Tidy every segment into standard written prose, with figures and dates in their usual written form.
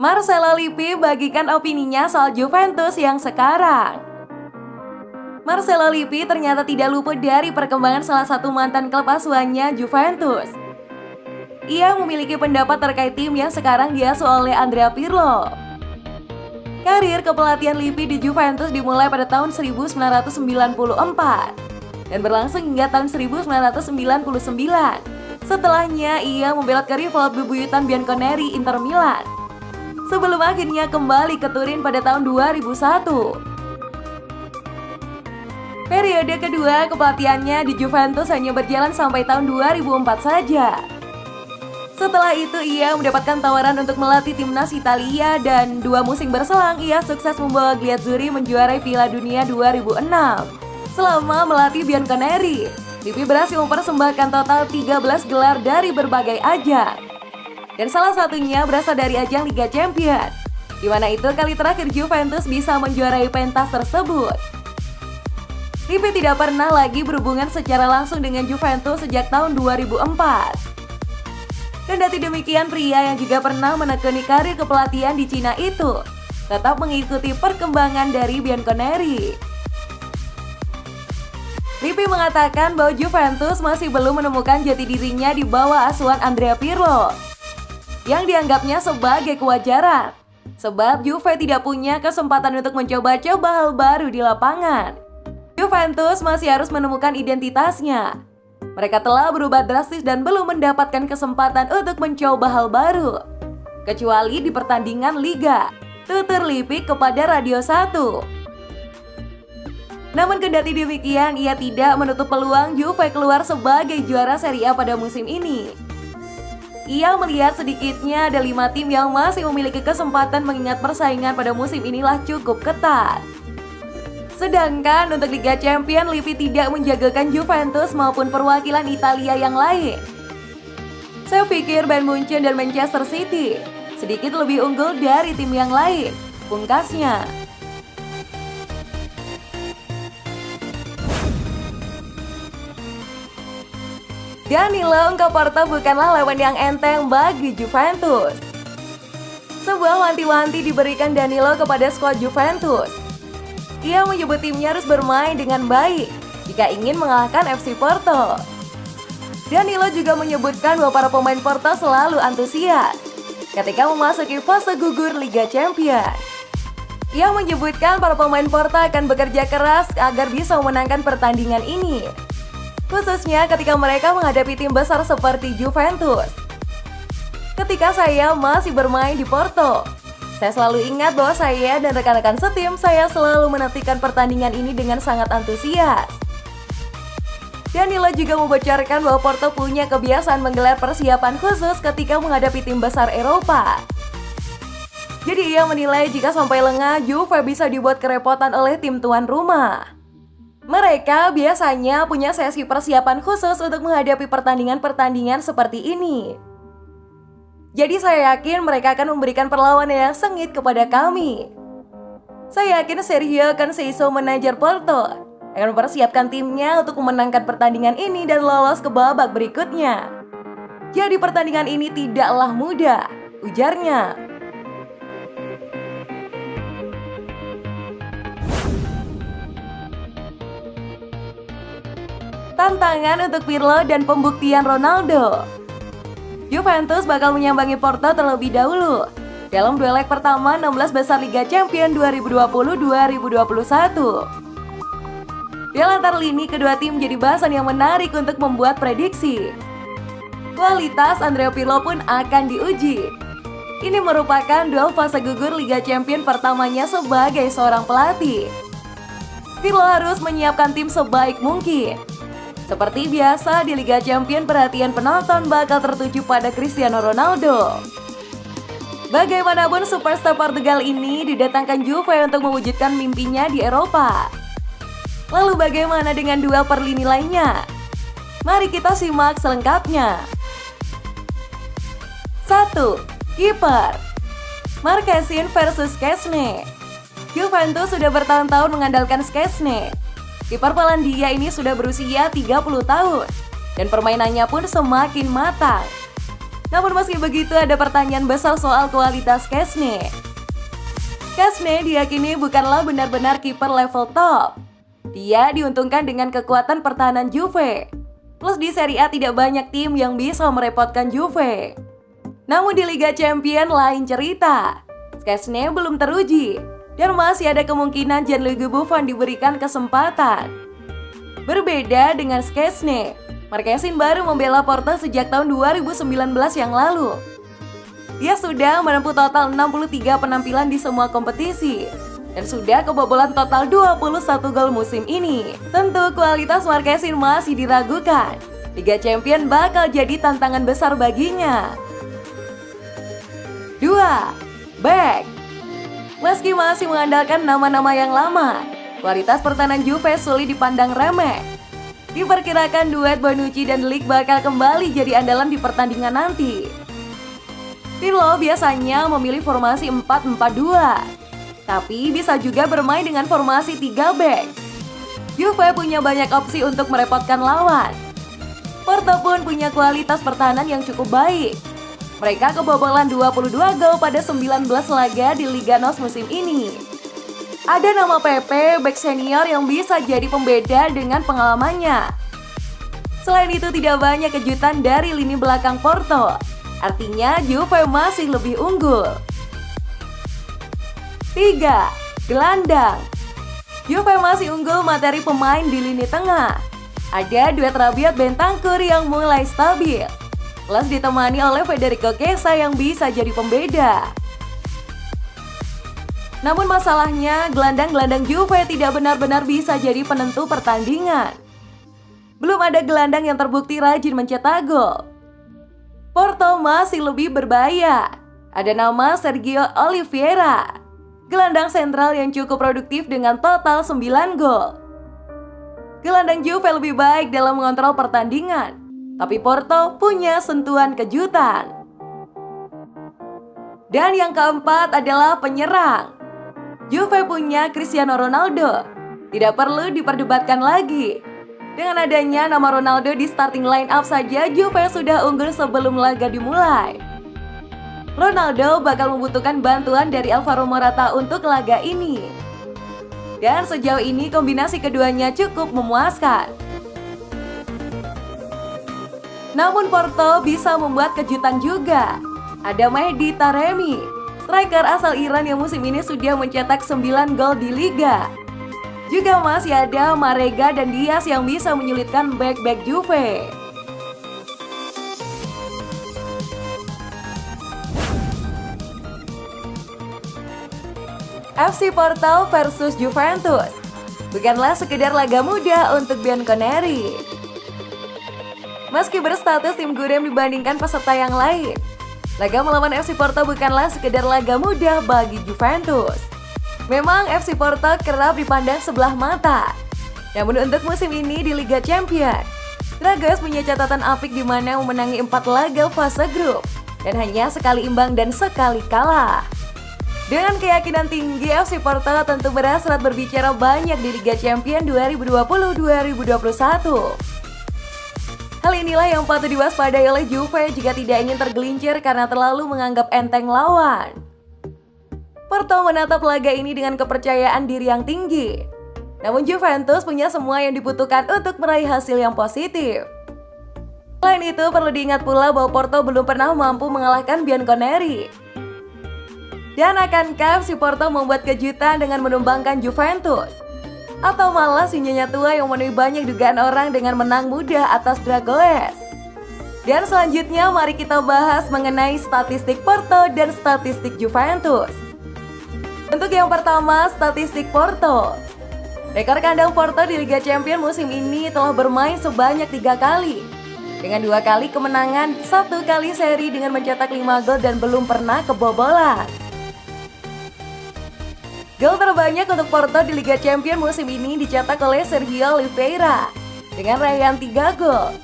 Marcelo Lippi bagikan opininya soal Juventus yang sekarang. Marcelo Lippi ternyata tidak luput dari perkembangan salah satu mantan klub asuhannya Juventus. Ia memiliki pendapat terkait tim yang sekarang diasuh oleh Andrea Pirlo. Karir kepelatihan Lippi di Juventus dimulai pada tahun 1994 dan berlangsung hingga tahun 1999. Setelahnya ia membelot ke rival bebuyutan Bianconeri Inter Milan, sebelum akhirnya kembali ke Turin pada tahun 2001. Periode kedua kepelatihannya di Juventus hanya berjalan sampai tahun 2004 saja. Setelah itu ia mendapatkan tawaran untuk melatih timnas Italia dan 2 musim berselang ia sukses membawa Gladiatori menjuarai Piala Dunia 2006. Selama melatih Bianconeri, Lippi berhasil mempersembahkan total 13 gelar dari berbagai ajang. Dan salah satunya berasal dari ajang Liga Champions, di mana itu kali terakhir Juventus bisa menjuarai pentas tersebut. Lippi tidak pernah lagi berhubungan secara langsung dengan Juventus sejak tahun 2004. Kendati demikian, pria yang juga pernah menekuni karir kepelatihan di Cina itu tetap mengikuti perkembangan dari Bianconeri. Lippi mengatakan bahwa Juventus masih belum menemukan jati dirinya di bawah asuhan Andrea Pirlo, yang dianggapnya sebagai kewajaran, sebab Juve tidak punya kesempatan untuk mencoba-coba hal baru di lapangan. Juventus masih harus menemukan identitasnya. Mereka telah berubah drastis dan belum mendapatkan kesempatan untuk mencoba hal baru, kecuali di pertandingan Liga, tutur Lippi kepada Radio 1. Namun kendati demikian, ia tidak menutup peluang Juve keluar sebagai juara Serie A pada musim ini. Ia melihat sedikitnya ada 5 tim yang masih memiliki kesempatan mengingat persaingan pada musim inilah cukup ketat. Sedangkan untuk Liga Champions, Lippi tidak menjagokan Juventus maupun perwakilan Italia yang lain. Saya pikir Bayern Munchen dan Manchester City sedikit lebih unggul dari tim yang lain, pungkasnya. Danilo ungkap Porto bukanlah lawan yang enteng bagi Juventus. Sebuah wanti-wanti diberikan Danilo kepada skuad Juventus. Ia menyebut timnya harus bermain dengan baik jika ingin mengalahkan FC Porto. Danilo juga menyebutkan bahwa para pemain Porto selalu antusias ketika memasuki fase gugur Liga Champions. Ia menyebutkan para pemain Porto akan bekerja keras agar bisa memenangkan pertandingan ini, khususnya ketika mereka menghadapi tim besar seperti Juventus. Ketika saya masih bermain di Porto, saya selalu ingat bahwa saya dan rekan-rekan setim saya selalu menantikan pertandingan ini dengan sangat antusias. Danilo juga membocorkan bahwa Porto punya kebiasaan menggelar persiapan khusus ketika menghadapi tim besar Eropa. Jadi ia menilai jika sampai lengah, Juve bisa dibuat kerepotan oleh tim tuan rumah. Mereka biasanya punya sesi persiapan khusus untuk menghadapi pertandingan-pertandingan seperti ini. Jadi saya yakin mereka akan memberikan perlawanan yang sengit kepada kami. Saya yakin Sergio Conceição, manajer Porto, akan mempersiapkan timnya untuk memenangkan pertandingan ini dan lolos ke babak berikutnya. Jadi pertandingan ini tidaklah mudah, ujarnya. Tantangan untuk Pirlo dan pembuktian Ronaldo. Juventus bakal menyambangi Porto terlebih dahulu dalam 2 leg pertama 16 besar Liga Champions 2020-2021. Di antar lini kedua tim jadi bahasan yang menarik untuk membuat prediksi. Kualitas Andrea Pirlo pun akan diuji. Ini merupakan duel fase gugur Liga Champions pertamanya sebagai seorang pelatih. Pirlo harus menyiapkan tim sebaik mungkin. Seperti biasa di Liga Champions, perhatian penonton bakal tertuju pada Cristiano Ronaldo. Bagaimanapun superstar Portugal ini didatangkan Juve untuk mewujudkan mimpinya di Eropa. Lalu bagaimana dengan duel per lini lainnya? Mari kita simak selengkapnya. 1. Kiper Marquezine versus Szczesny. Juventus sudah bertahun-tahun mengandalkan Szczesny. Kiper Polandia ini sudah berusia 30 tahun dan permainannya pun semakin matang. Namun meski begitu ada pertanyaan besar soal kualitas Szczesny. Szczesny diyakini bukanlah benar-benar kiper level top. Dia diuntungkan dengan kekuatan pertahanan Juve. Plus di Serie A tidak banyak tim yang bisa merepotkan Juve. Namun di Liga Champions lain cerita. Szczesny belum teruji dan masih ada kemungkinan Gianluigi Buffon diberikan kesempatan. Berbeda dengan Szczesny, Marquezine baru membela Porto sejak tahun 2019 yang lalu. Dia sudah menempuh total 63 penampilan di semua kompetisi dan sudah kebobolan total 21 gol musim ini. Tentu kualitas Marquezine masih diragukan. Liga Champions bakal jadi tantangan besar baginya. 2. Back. Meski masih mengandalkan nama-nama yang lama, kualitas pertahanan Juve sulit dipandang remeh. Diperkirakan duet Bonucci dan De Ligt bakal kembali jadi andalan di pertandingan nanti. Pirlo biasanya memilih formasi 4-4-2. Tapi bisa juga bermain dengan formasi 3 back. Juve punya banyak opsi untuk merepotkan lawan. Porto pun punya kualitas pertahanan yang cukup baik. Mereka kebobolan 22 gol pada 19 laga di Liga NOS musim ini. Ada nama Pepe, back senior yang bisa jadi pembeda dengan pengalamannya. Selain itu tidak banyak kejutan dari lini belakang Porto. Artinya Juve masih lebih unggul. 3. Gelandang. Juve masih unggul materi pemain di lini tengah. Ada duet Rabiot Bentancur yang mulai stabil, plus ditemani oleh Federico Chiesa yang bisa jadi pembeda. Namun masalahnya, gelandang-gelandang Juve tidak benar-benar bisa jadi penentu pertandingan. Belum ada gelandang yang terbukti rajin mencetak gol. Porto masih lebih berbahaya. Ada nama Sergio Oliveira, gelandang sentral yang cukup produktif dengan total 9 gol. Gelandang Juve lebih baik dalam mengontrol pertandingan, tapi Porto punya sentuhan kejutan. Dan yang keempat adalah penyerang. Juve punya Cristiano Ronaldo. Tidak perlu diperdebatkan lagi. Dengan adanya nama Ronaldo di starting line up saja, Juve sudah unggul sebelum laga dimulai. Ronaldo bakal membutuhkan bantuan dari Alvaro Morata untuk laga ini. Dan sejauh ini kombinasi keduanya cukup memuaskan. Namun Porto bisa membuat kejutan juga. Ada Mehdi Taremi, striker asal Iran yang musim ini sudah mencetak 9 gol di Liga. Juga masih ada Marega dan Diaz yang bisa menyulitkan back-back Juve. FC Porto versus Juventus bukanlah sekedar laga mudah untuk Bianconeri. Meski berstatus tim gurem dibandingkan peserta yang lain, laga melawan FC Porto bukanlah sekedar laga mudah bagi Juventus. Memang FC Porto kerap dipandang sebelah mata. Namun untuk musim ini di Liga Champions, Dragos punya catatan apik di mana memenangi 4 laga fase grup dan hanya sekali imbang dan sekali kalah. Dengan keyakinan tinggi, FC Porto tentu berhasrat berbicara banyak di Liga Champions 2020-2021. Hal inilah yang patut diwaspadai oleh Juve jika tidak ingin tergelincir karena terlalu menganggap enteng lawan. Porto menatap laga ini dengan kepercayaan diri yang tinggi. Namun Juventus punya semua yang dibutuhkan untuk meraih hasil yang positif. Selain itu, perlu diingat pula bahwa Porto belum pernah mampu mengalahkan Bianconeri. Dan akankah FC Porto membuat kejutan dengan menumbangkan Juventus? Atau malah si nyonya tua yang memenuhi banyak dugaan orang dengan menang mudah atas Dragões? Dan selanjutnya mari kita bahas mengenai statistik Porto dan statistik Juventus. Untuk yang pertama, statistik Porto. Rekor kandang Porto di Liga Champions musim ini telah bermain sebanyak 3 kali. Dengan 2 kali kemenangan, 1 kali seri dengan mencetak 5 gol dan belum pernah kebobolan. Gol terbanyak untuk Porto di Liga Champions musim ini dicetak oleh Sergio Oliveira dengan raihan 3 gol.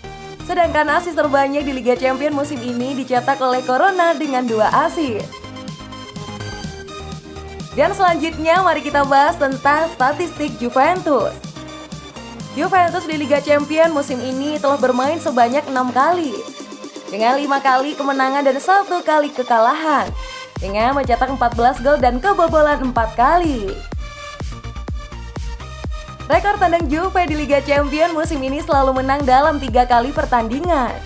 Sedangkan assist terbanyak di Liga Champions musim ini dicetak oleh Corona dengan 2 assist. Dan selanjutnya mari kita bahas tentang statistik Juventus. Juventus di Liga Champions musim ini telah bermain sebanyak 6 kali. dengan 5 kali kemenangan dan 1 kali kekalahan, dengan mencetak 14 gol dan kebobolan 4 kali. Rekor tandang Juve di Liga Champions musim ini selalu menang dalam 3 kali pertandingan.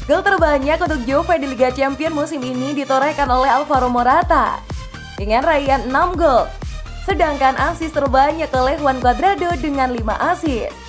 Gol terbanyak untuk Juve di Liga Champions musim ini ditorehkan oleh Alvaro Morata dengan raihan 6 gol. Sedangkan asis terbanyak oleh Juan Cuadrado dengan 5 asis.